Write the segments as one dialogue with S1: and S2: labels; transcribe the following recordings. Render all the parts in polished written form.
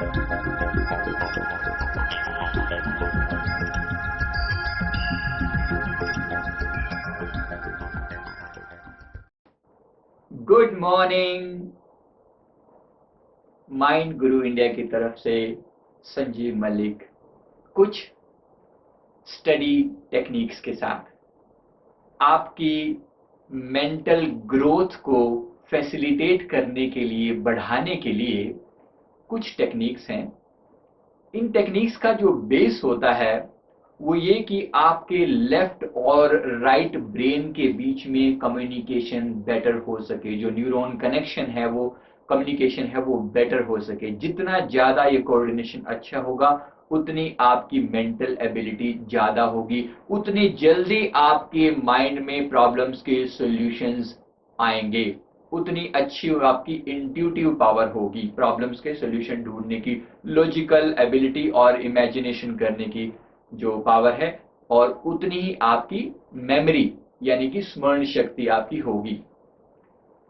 S1: Good morning. Mind गुरु India की तरफ से संजीव मलिक कुछ स्टडी टेक्निक्स के साथ आपकी मेंटल ग्रोथ को फैसिलिटेट करने के लिए, बढ़ाने के लिए कुछ टेक्निक्स हैं। इन टेक्निक्स का जो बेस होता है वो ये कि आपके लेफ्ट और राइट ब्रेन के बीच में कम्युनिकेशन बेटर हो सके, जो न्यूरॉन कनेक्शन है, वो कम्युनिकेशन है, वो बेटर हो सके। जितना ज़्यादा ये कोऑर्डिनेशन अच्छा होगा उतनी आपकी मेंटल एबिलिटी ज़्यादा होगी, उतनी जल्दी आपके माइंड में प्रॉब्लम्स के सॉल्यूशंस आएंगे, उतनी अच्छी आपकी इंट्यूटिव पावर होगी, प्रॉब्लम्स के सॉल्यूशन ढूंढने की, लॉजिकल एबिलिटी और इमेजिनेशन करने की जो पावर है, और उतनी ही आपकी मेमोरी यानी कि स्मरण शक्ति आपकी होगी।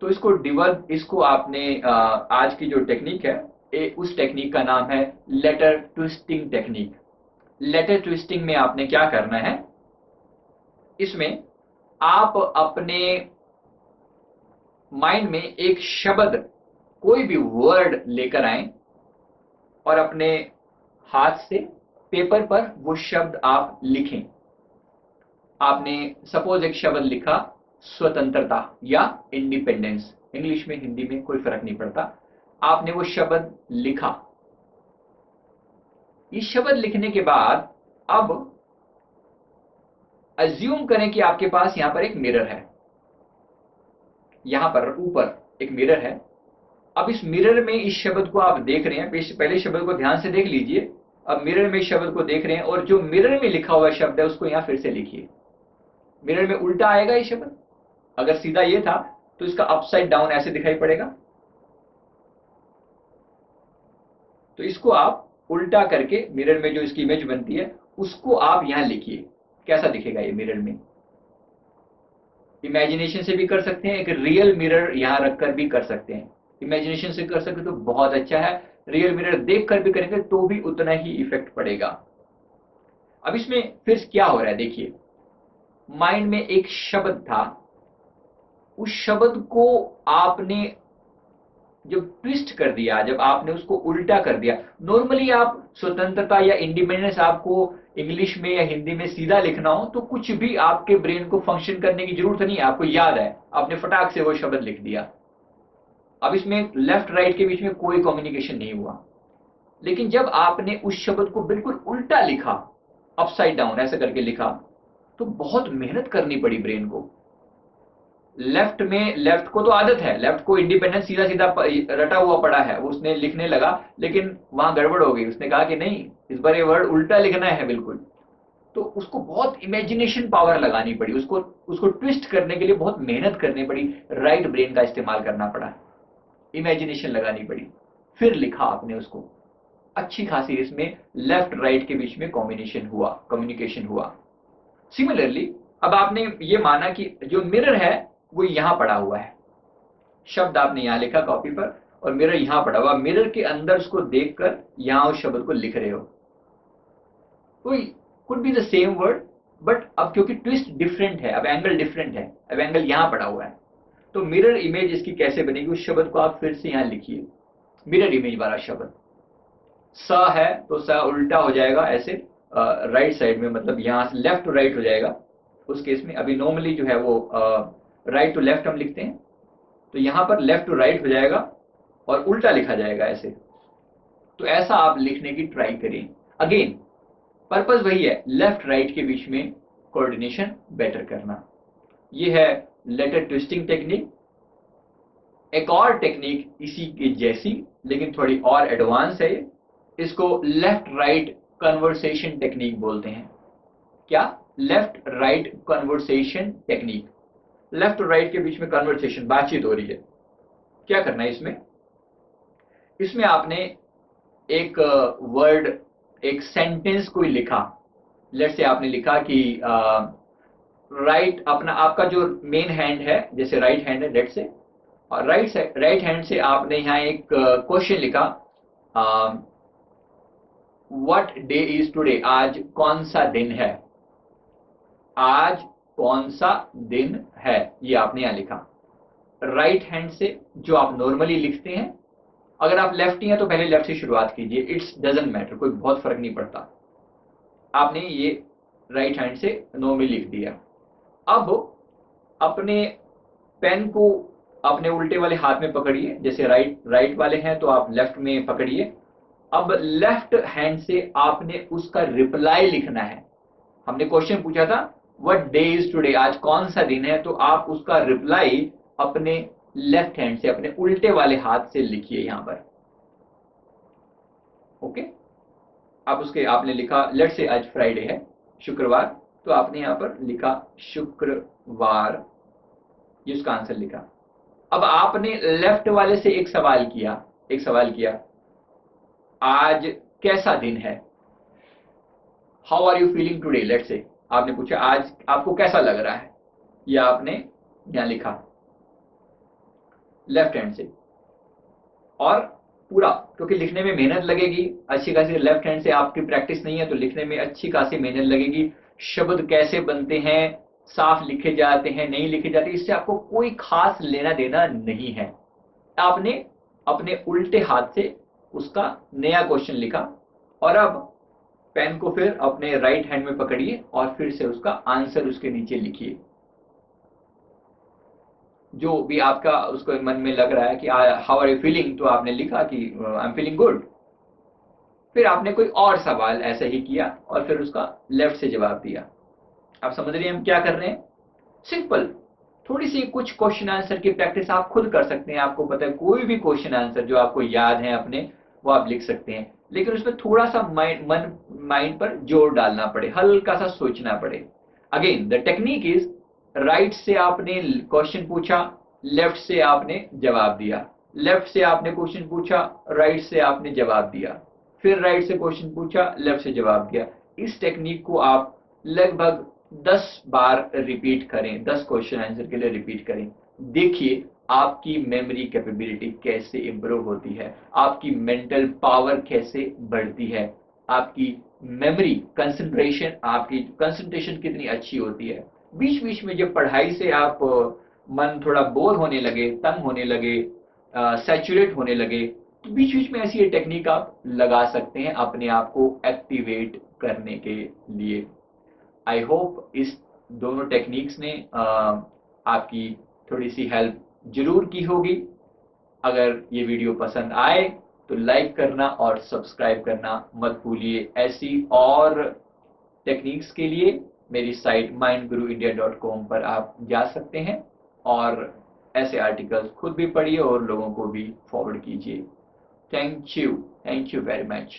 S1: तो इसको आपने आज की जो टेक्निक है, उस टेक्निक का नाम है letter twisting technique. Letter twisting में आपने क्या करना है, इसमें आप अपने माइंड में एक शब्द, कोई भी वर्ड लेकर आए और अपने हाथ से पेपर पर वो शब्द आप लिखें। आपने सपोज एक शब्द लिखा स्वतंत्रता या इंडिपेंडेंस, इंग्लिश में हिंदी में कोई फर्क नहीं पड़ता। आपने वो शब्द लिखा। इस शब्द लिखने के बाद अब अज्यूम करें कि आपके पास यहां पर एक मिरर है, यहां पर ऊपर एक मिरर है। अब इस मिरर में इस शब्द को आप देख रहे हैं, पहले शब्द को ध्यान से देख लीजिए। अब मिरर में इस शब्द को देख रहे हैं और जो मिरर में लिखा हुआ शब्द है उसको यहां फिर से लिखिए। मिरर में उल्टा आएगा ये शब्द, अगर सीधा ये था तो इसका अपसाइड डाउन ऐसे दिखाई पड़ेगा। तो इसको आप उल्टा करके मिरर में जो इसकी इमेज बनती है उसको आप यहां लिखिए। कैसा दिखेगा ये मिरर में? इमेजिनेशन से भी कर सकते हैं, एक रियल मिरर यहां रखकर भी कर सकते हैं। इमेजिनेशन से कर सकते तो बहुत अच्छा है, रियल मिरर देख कर भी करेंगे तो भी उतना ही इफेक्ट पड़ेगा। अब इसमें फिर क्या हो रहा है देखिए, माइंड में एक शब्द था, उस शब्द को आपने जब ट्विस्ट कर दिया, जब आपने उसको उल्टा कर दिया। नॉर्मली आप स्वतंत्रता या इंडिपेंडेंस आपको इंग्लिश में या हिंदी में सीधा लिखना हो तो कुछ भी आपके ब्रेन को फंक्शन करने की जरूरत नहीं है, आपको याद है, आपने फटाक से वो शब्द लिख दिया। अब इसमें लेफ्ट राइट के बीच में कोई कम्युनिकेशन नहीं हुआ। लेकिन जब आपने उस शब्द को बिल्कुल उल्टा लिखा, अपसाइड डाउन ऐसे करके लिखा, तो बहुत मेहनत करनी पड़ी ब्रेन को। लेफ्ट को तो आदत है, लेफ्ट को इंडिपेंडेंस सीधा सीधा रटा हुआ पड़ा है, उसने लिखने लगा, लेकिन वहां गड़बड़ हो गई। उसने कहा कि नहीं, इस बार ये वर्ड उल्टा लिखना है बिल्कुल। तो उसको बहुत इमेजिनेशन पावर लगानी पड़ी, उसको उसको ट्विस्ट करने के लिए बहुत मेहनत करनी पड़ी, राइट ब्रेन का इस्तेमाल करना पड़ा, इमेजिनेशन लगानी पड़ी, फिर लिखा आपने उसको। अच्छी खासी इसमें लेफ्ट राइट के बीच में कॉम्बिनेशन हुआ, कम्युनिकेशन हुआ। सिमिलरली अब आपने ये माना कि जो मिरर है वो यहां पड़ा हुआ है, शब्द आपने यहां लिखा कॉपी पर और मिरर यहां पड़ा हुआ, मिरर के अंदर उसको देखकर यहां उस शब्द को लिख रहे हो। कोई could be the same word, but अब क्योंकि ट्विस्ट डिफरेंट है, अब एंगल डिफरेंट है, अब एंगल यहां पड़ा हुआ है, तो मिरर इमेज इसकी कैसे बनेगी? उस शब्द को आप फिर से यहां लिखिए, मिरर इमेज वाला शब्द। स है तो स उल्टा हो जाएगा ऐसे, राइट साइड में, मतलब यहां से लेफ्ट टू राइट हो जाएगा उस केस में। अभी नॉर्मली जो है वो राइट टू लेफ्ट हम लिखते हैं, तो यहां पर लेफ्ट टू राइट हो जाएगा और उल्टा लिखा जाएगा ऐसे। तो ऐसा आप लिखने की ट्राई करें। अगेन पर्पस वही है, लेफ्ट राइट के बीच में कोऑर्डिनेशन बेटर करना। ये है लेटर ट्विस्टिंग टेक्निक। एक और टेक्निक इसी के जैसी लेकिन थोड़ी और एडवांस है, इसको लेफ्ट राइट कन्वर्सेशन टेक्निक बोलते हैं। क्या? Left right conversation technique. Left और राइट के बीच में कन्वर्सेशन, बातचीत हो रही है। क्या करना है इसमें? इसमें आपने एक वर्ड, एक सेंटेंस कोई लिखा। लेट्स से आपने लिखा कि राइट, अपना आपका जो मेन हैंड है, जैसे राइट हैंड है लेट्स से, और राइट हैंड से आपने यहाँ एक क्वेश्चन लिखा, व्हाट डे इज टुडे, आज कौन सा दिन है, आज कौन सा दिन है, ये आपने यहां लिखा। राइट हैंड से जो आप नॉर्मली लिखते हैं, अगर आप लेफ्टी हैं तो पहले लेफ्ट से शुरुआत कीजिए, इट्स डजंट मैटर, कोई बहुत फर्क नहीं पड़ता। आपने ये राइट हैंड से नॉर्मली लिख दिया। अब अपने पेन को अपने उल्टे वाले हाथ में पकड़िए, जैसे राइट राइट वाले हैं तो आप लेफ्ट में पकड़िए। अब लेफ्ट हैंड से आपने उसका रिप्लाई लिखना है। हमने क्वेश्चन पूछा था व्हाट डे इज टुडे, आज कौन सा दिन है, तो आप उसका रिप्लाई अपने लेफ्ट हैंड से, अपने उल्टे वाले हाथ से लिखिए यहां पर। ओके, आप उसके आपने लिखा, लेट्स से आज फ्राइडे है, शुक्रवार, तो आपने यहां पर लिखा शुक्रवार, ये उसका आंसर लिखा। अब आपने लेफ्ट वाले से एक सवाल किया, आज कैसा दिन है, how are you feeling today, let's say आपने पूछा आज आपको कैसा लग रहा है, या आपने यहां लिखा लेफ्ट हैंड से। और पूरा, क्योंकि लिखने में मेहनत लगेगी अच्छी खासी, लेफ्ट हैंड से आपकी प्रैक्टिस नहीं है तो लिखने में अच्छी खासी मेहनत लगेगी। शब्द कैसे बनते हैं, साफ लिखे जाते हैं, नहीं लिखे जाते, इससे आपको कोई खास लेना देना नहीं है। आपने अपने उल्टे हाथ से उसका नया क्वेश्चन लिखा, और अब पेन को फिर अपने राइट हैंड में पकड़िए और फिर से उसका आंसर उसके नीचे लिखिए। जो भी आपका उसको मन में लग रहा है कि हाउ आर यू फीलिंग, तो आपने लिखा कि आई एम फीलिंग गुड। फिर आपने कोई और सवाल ऐसा ही किया और फिर उसका लेफ्ट से जवाब दिया। आप समझ रहे हैं हम क्या कर रहे हैं? सिंपल, थोड़ी सी कुछ क्वेश्चन आंसर की प्रैक्टिस आप खुद कर सकते हैं। आपको पता है कोई भी क्वेश्चन आंसर जो आपको याद है अपने, वो आप लिख सकते हैं, लेकिन उसमें थोड़ा सा माइंड पर जोर डालना पड़े, हल्का सा सोचना पड़े। Again the technique is, right से आपने क्वेश्चन पूछा, लेफ्ट से आपने जवाब दिया, लेफ्ट से आपने क्वेश्चन पूछा, राइट से आपने जवाब दिया, फिर राइट से क्वेश्चन पूछा, लेफ्ट से जवाब दिया। इस टेक्निक को आप लगभग 10 बार रिपीट करें, 10 क्वेश्चन आंसर के लिए रिपीट करें। देखिए आपकी मेमोरी कैपेबिलिटी कैसे इंप्रूव होती है, आपकी मेंटल पावर कैसे बढ़ती है, आपकी मेमोरी कंसंट्रेशन, आपकी कंसंट्रेशन कितनी अच्छी होती है। बीच बीच में जब पढ़ाई से आप मन थोड़ा बोर होने लगे, तंग होने लगे, सैचुरेट होने लगे, तो बीच बीच में ऐसी ये टेक्निक आप लगा सकते हैं अपने आप को एक्टिवेट करने के लिए। आई होप इस दोनों टेक्निक्स ने आपकी थोड़ी सी हेल्प जरूर की होगी। अगर ये वीडियो पसंद आए तो लाइक करना और सब्सक्राइब करना मत भूलिए। ऐसी और टेक्निक्स के लिए मेरी साइट mindguruindia.com पर आप जा सकते हैं और ऐसे आर्टिकल्स खुद भी पढ़िए और लोगों को भी फॉरवर्ड कीजिए। Thank you very much.